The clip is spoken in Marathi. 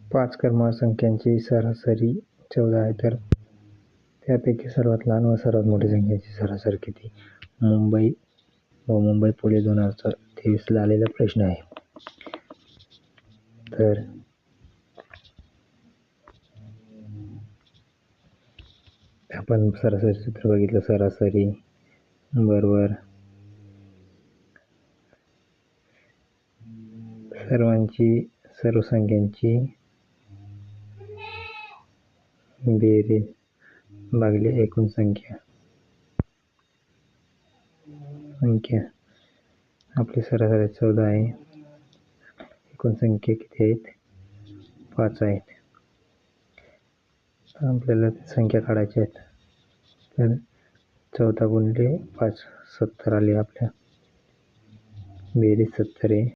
5 क्रमांक संख्यांची सरासरी 14 आहे, तर त्यापैकी सर्वात लहान व सर्वात मोठी संख्येची सरासरी किती? मुंबई व मुंबई पुणे 2023ला आलेला प्रश्न आहे. तर आपण सरासरी सूत्र बघितलं. सरासरी बरोबर सर्व संख्यांची बेरीज भागिले एकूण संख्या. आपली सरासरी 14 आहे. एकूण संख्या किती आहेत? 5 आहेत. आपल्याला संख्या काढायच्या आहेत. तर 14 गुणिले 5 70 आले. आपल्या बेरीज 70 आहे.